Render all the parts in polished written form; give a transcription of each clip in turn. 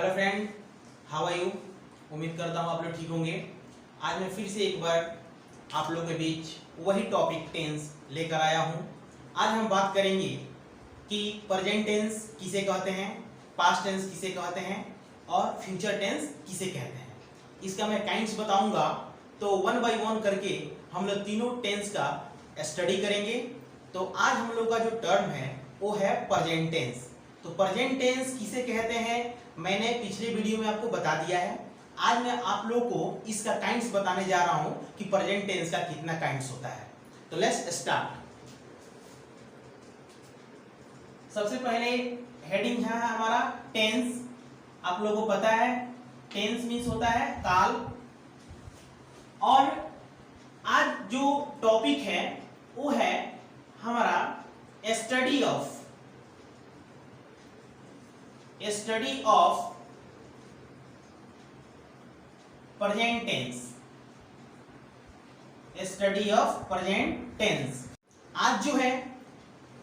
Hello friend, how are you. उम्मीद करता हूँ आप लोग ठीक होंगे। आज मैं फिर से एक बार आप लोगों के बीच वही टॉपिक टेंस लेकर आया हूँ। आज हम बात करेंगे कि प्रेजेंट टेंस किसे कहते हैं, पास्ट टेंस किसे कहते हैं और फ्यूचर टेंस किसे कहते हैं। इसका मैं काइंड्स बताऊंगा, तो वन बाय वन करके हम लोग तीनों टेंस का स्टडी करेंगे। तो आज हम लोग का जो टर्म है वो है प्रेजेंट टेंस। तो प्रेजेंट टेंस किसे कहते हैं मैंने पिछले वीडियो में आपको बता दिया है। आज मैं आप लोगों को इसका काइंड्स बताने जा रहा हूं कि प्रेजेंट टेंस का कितना काइंड्स होता है। तो लेट्स स्टार्ट। सबसे पहले हेडिंग है हमारा टेंस। आप लोगों को पता है टेंस मीन्स होता है काल। और आज जो टॉपिक है वो है हमारा study of present tense. Study of present tense. आज जो है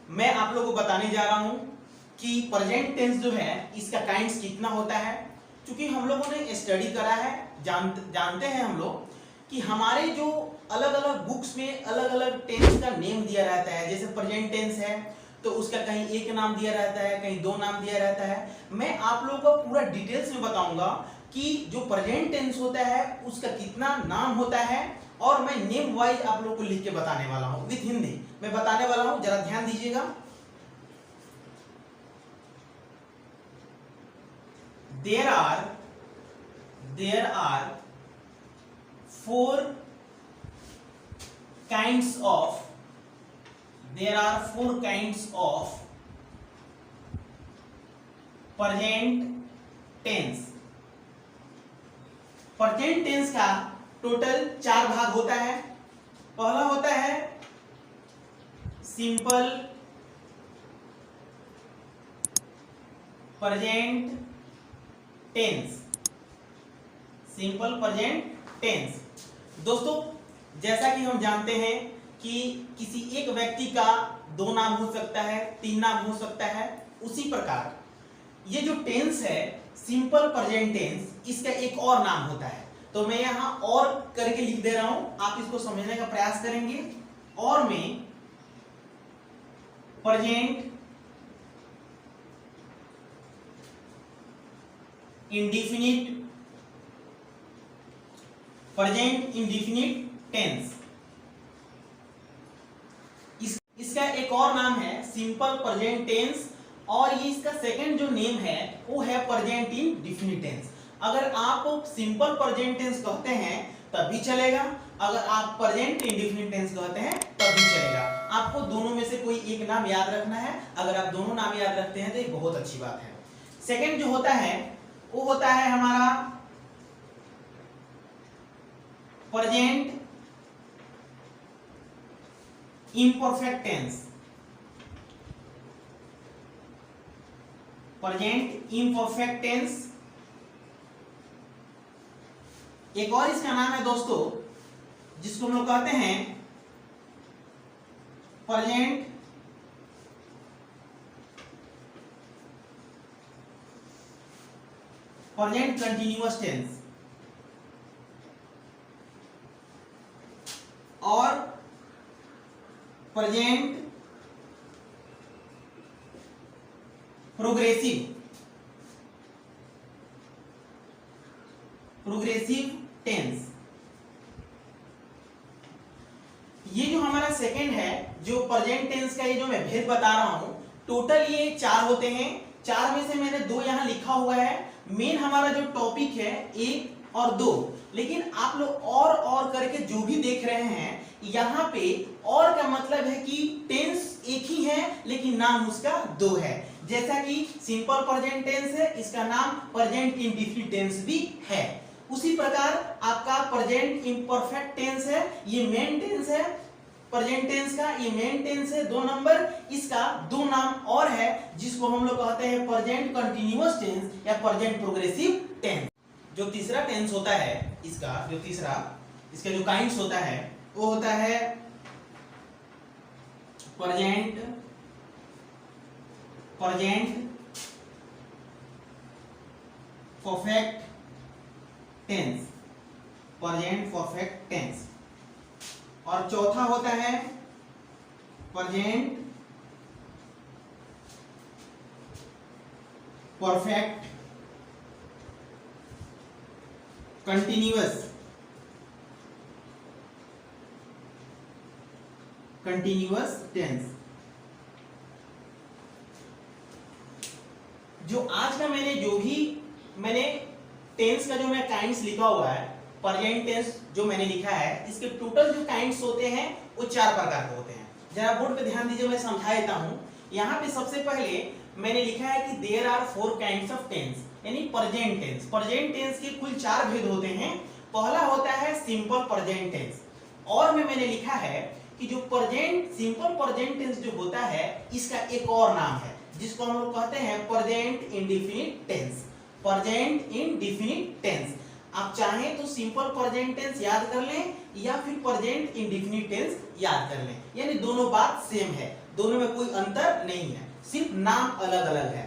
मैं आप लोगों को बताने जा रहा हूं कि प्रेजेंट टेंस जो है इसका काइंड्स कितना होता है। क्योंकि हम लोगों ने स्टडी करा है, जानते हैं हम लोग कि हमारे जो अलग अलग बुक्स में अलग अलग टेंस का नेम दिया रहता है। जैसे प्रेजेंट टेंस है तो उसका कहीं एक नाम दिया रहता है, कहीं दो नाम दिया रहता है। मैं आप लोगों को पूरा डिटेल्स में बताऊंगा कि जो प्रेजेंट टेंस होता है उसका कितना नाम होता है, और मैं नेम वाइज आप लोगों को लिख के बताने वाला हूं विद हिंदी मैं बताने वाला हूं। जरा ध्यान दीजिएगा। there are four kinds of present tense। Present tense का टोटल 4 भाग होता है। पहला होता है simple present tense. Simple present tense दोस्तों, जैसा कि हम जानते हैं कि किसी एक व्यक्ति का 2 नाम हो सकता है, 3 नाम हो सकता है। उसी प्रकार ये जो टेंस है सिंपल प्रेजेंट टेंस, इसका एक और नाम होता है। तो मैं यहां और करके लिख दे रहा हूं, आप इसको समझने का प्रयास करेंगे। और में प्रेजेंट इंडिफिनिट टेंस। इसका एक और नाम है सिंपल प्रेजेंट टेंस, और ये इसका सेकंड जो नेम है वो है प्रेजेंट इंडेफिनिट टेंस। अगर आप सिंपल प्रेजेंट टेंस कहते हैं तब भी चलेगा, अगर आप प्रेजेंट इंडेफिनिट टेंस कहते हैं तब भी चलेगा। आपको दोनों में से कोई एक नाम याद रखना है। अगर आप दोनों नाम याद रखते हैं तो ये बहुत अच्छी बात है। सेकंड जो होता है वो होता है हमारा present imperfect tense. Present imperfect tense एक और इसका नाम है दोस्तों, जिसको हम लोग कहते हैं प्रेजेंट कंटिन्यूअस टेंस और प्रेजेंट प्रोग्रेसिव टेंस। ये जो हमारा सेकंड है, जो प्रेजेंट टेंस का ये जो मैं भेद बता रहा हूं, टोटल ये 4 होते हैं। 4 में से मैंने 2 यहां लिखा हुआ है। मेन हमारा जो टॉपिक है 1 और 2, लेकिन आप लोग और करके जो भी देख रहे हैं यहाँ पे और का मतलब है कि टेंस एक ही है लेकिन नाम उसका 2 है। जैसा कि सिंपल प्रेजेंट टेंस है, इसका नाम प्रेजेंट इंडेफिनिट टेंस भी है। उसी प्रकार आपका प्रेजेंट इम्परफेक्ट टेंस है, ये मेन टेंस है। प्रेजेंट टेंस का ये मेन टेंस है 2 नंबर, इसका 2 नाम और है जिसको हम लोग कहते हैं प्रेजेंट कंटिन्यूअस टेंस या प्रेजेंट प्रोग्रेसिव टेंस। जो तीसरा टेंस होता है इसका जो काइंड्स होता है वो होता है present perfect tense, present perfect tense. और चौथा होता है प्रेजेंट परफेक्ट कंटिन्यूअस टेंस। जो आज का मैंने टेंस का जो मैं काइंड्स लिखा हुआ है, प्रेजेंट टेंस जो मैंने लिखा है, इसके टोटल जो काइंड्स होते हैं वो 4 प्रकार के होते हैं। जरा बोर्ड पे ध्यान दीजिए, मैं समझा देता हूं। यहाँ पे सबसे पहले मैंने लिखा है कि there are 4 kinds of tense, यानी प्रेजेंट टेंस। प्रेजेंट टेंस के कुल 4 भेद होते हैं। पहला होता है सिंपल प्रेजेंट टेंस, और मैंने लिखा है कि जो सिंपल प्रेजेंट टेंस जो होता है, इसका एक और नाम है जिसको हम लोग कहते हैं present indefinite tense. Present indefinite tense, आप चाहें तो सिंपल प्रेजेंट टेंस याद कर लें या फिर प्रेजेंट इंडेफिनिट टेंस याद कर लें, यानी दोनों बात सेम है, दोनों में कोई अंतर नहीं है, सिर्फ नाम अलग अलग है।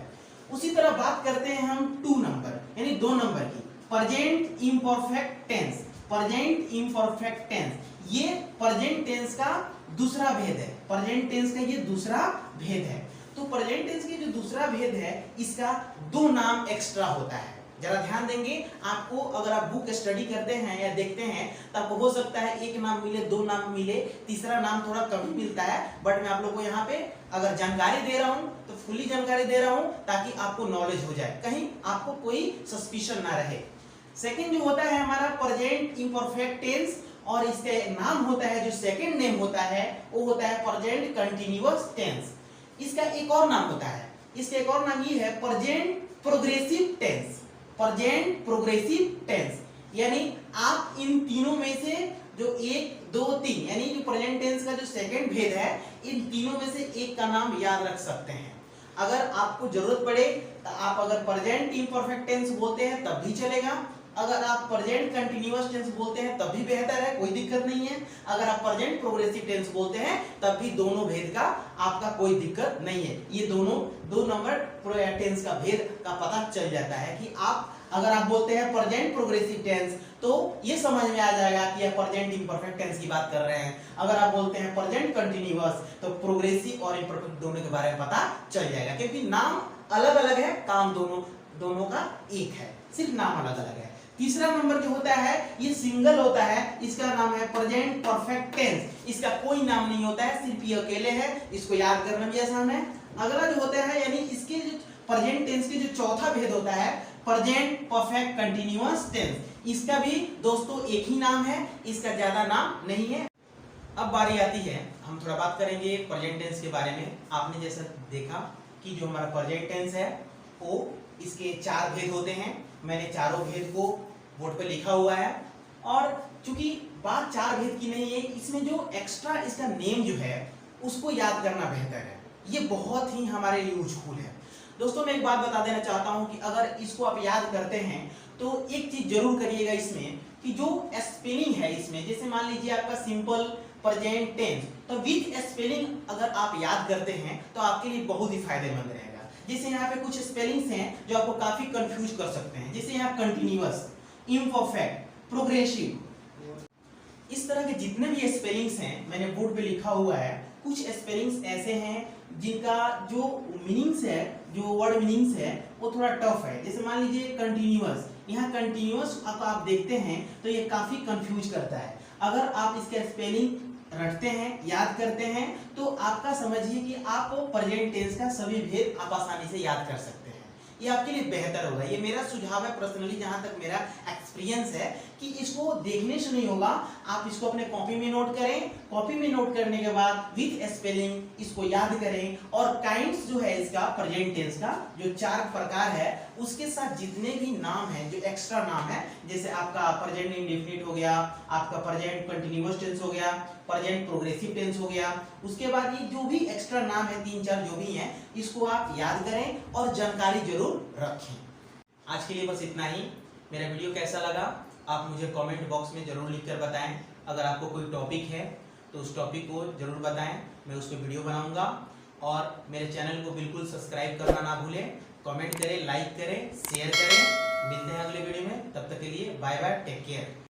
उसी तरह बात करते हैं हम 2 नंबर यानी 2 नंबर की, present imperfect tense. Present imperfect tense ये प्रेजेंट टेंस का दूसरा भेद है। प्रेजेंट टेंस का ये दूसरा भेद है। तो प्रेजेंट टेंस की जो दूसरा भेद है, इसका 2 नाम एक्स्ट्रा होता है। जरा ध्यान देंगे, आपको अगर आप बुक स्टडी करते हैं या देखते हैं तब हो सकता है 1 नाम मिले, 2 नाम मिले, तीसरा नाम थोड़ा कम ही मिलता है। बट मैं आप लोग को यहाँ पे अगर जानकारी दे रहा हूँ तो फुल्ली जानकारी दे रहा हूँ, ताकि आपको नॉलेज हो जाए, कहीं आपको कोई सस्पिशन ना रहे। सेकंड जो होता है हमारा प्रेजेंट इम्परफेक्ट टेंस, और इसका नाम होता है, जो सेकंड नेम होता है वो होता है प्रेजेंट कंटिन्यूअस टेंस। इसका एक और नाम होता है, इसका एक और नाम ये है present progressive tense. Present progressive tense, यानी आप इन तीनों में से जो 1, 2, 3 यानी जो प्रेजेंट टेंस का जो सेकंड भेद है, इन तीनों में से एक का नाम याद रख सकते हैं। अगर आपको जरूरत पड़े तो आप अगर प्रेजेंट इम्परफेक्ट टेंस बोलते हैं तब भी चलेगा, अगर आप प्रेजेंट कंटिन्यूअस टेंस बोलते हैं तब भी बेहतर है, कोई दिक्कत नहीं है। अगर आप प्रेजेंट प्रोग्रेसिव टेंस बोलते हैं तब भी दोनों भेद का आपका कोई दिक्कत नहीं है। ये दोनों 2 नंबर टेंस का भेद का पता चल जाता है कि आप अगर आप बोलते हैं प्रेजेंट प्रोग्रेसिव टेंस तो ये समझ में आ जाएगा कि आप प्रेजेंट इम्परफेक्ट टेंस की बात कर रहे हैं। अगर आप बोलते हैं प्रेजेंट कंटिन्यूअस तो प्रोग्रेसिव और इम्परफेक्ट दोनों के बारे में पता चल जाएगा, क्योंकि नाम अलग अलग है, काम दोनों का एक है, सिर्फ नाम अलग अलग है। तीसरा नंबर जो होता है ये सिंगल होता है, इसका नाम है प्रेजेंट परफेक्ट टेंस। इसका कोई नाम नहीं होता है, सिर्फ ये अकेले है, इसको याद करना भी आसान है। अगला जो होता है, यानी इसके जो प्रेजेंट टेंस के जो चौथा भेद होता है प्रेजेंट परफेक्ट कंटिन्यूअस टेंस, इसका भी दोस्तों एक ही नाम है, इसका ज्यादा नाम नहीं है। अब बारी आती है, हम थोड़ा बात करेंगे प्रेजेंट टेंस के बारे में। आपने जैसा देखा कि जो हमारा प्रेजेंट टेंस है वो इसके 4 भेद होते हैं। मैंने चारों भेद को बोर्ड पे लिखा हुआ है, और चूंकि बात 4 भेद की नहीं है, इसमें जो एक्स्ट्रा इसका नेम जो है उसको याद करना बेहतर है। ये बहुत ही हमारे लिए यूजफुल है। दोस्तों मैं एक बात बता देना चाहता हूं कि अगर इसको आप याद करते हैं तो एक चीज जरूर करिएगा इसमें, कि जो स्पेलिंग है इसमें, जैसे मान लीजिए आपका सिंपल प्रेजेंट टेंस, तो विथ स्पेलिंग अगर आप याद करते हैं तो आपके लिए बहुत ही फायदेमंद रहेगा। जैसे यहाँ पे कुछ स्पेलिंग्स हैं जो आपको काफी कंफ्यूज कर सकते हैं, जैसे यहाँ कंटिन्यूअस, इम्परफेक्ट, प्रोग्रेसिव, इस तरह के जितने भी स्पेलिंग्स हैं मैंने बोर्ड पे लिखा हुआ है। कुछ स्पेलिंग्स ऐसे हैं जिनका जो मीनिंग्स है, जो वर्ड मीनिंग्स है वो थोड़ा टफ है। जैसे मान लीजिए कंटिन्यूअस, यहाँ कंटिन्यूअस आप देखते हैं तो ये काफी कंफ्यूज करता है। अगर आप इसका स्पेलिंग रटते हैं, याद करते हैं, तो आपका समझिए कि आप प्रेजेंट टेंस का सभी भेद आप आसानी से याद कर सकते हैं। ये आपके लिए बेहतर होगा, ये मेरा सुझाव है पर्सनली, जहां तक मेरा एक्सपीरियंस है कि इसको देखने से नहीं होगा, आप इसको अपने कॉपी में नोट करें। कॉपी में नोट करने के बाद विथ स्पेलिंग इसको याद करें, और काइंड्स जो है इसका प्रेजेंट टेंस का जो 4 प्रकार है उसके साथ जितने भी नाम है, जो एक्स्ट्रा नाम है, जैसे आपका प्रेजेंट इंडेफिनिट हो गया, आपका प्रेजेंट कंटिन्यूअस टेंस हो गया, प्रेजेंट प्रोग्रेसिव टेंस हो गया, उसके बाद ये जो भी एक्स्ट्रा नाम है 3-4 जो भी हैं, इसको आप याद करें और जानकारी जरूर रखें। आज के लिए बस इतना ही। मेरा वीडियो कैसा लगा आप मुझे कमेंट बॉक्स में जरूर लिखकर बताएं। अगर आपको कोई टॉपिक है तो उस टॉपिक को जरूर बताएं, मैं उस पर वीडियो बनाऊंगा। और मेरे चैनल को बिल्कुल सब्सक्राइब करना ना भूलें, कमेंट करें, लाइक करें, शेयर करें। मिलते बाय बाय, टेक केयर।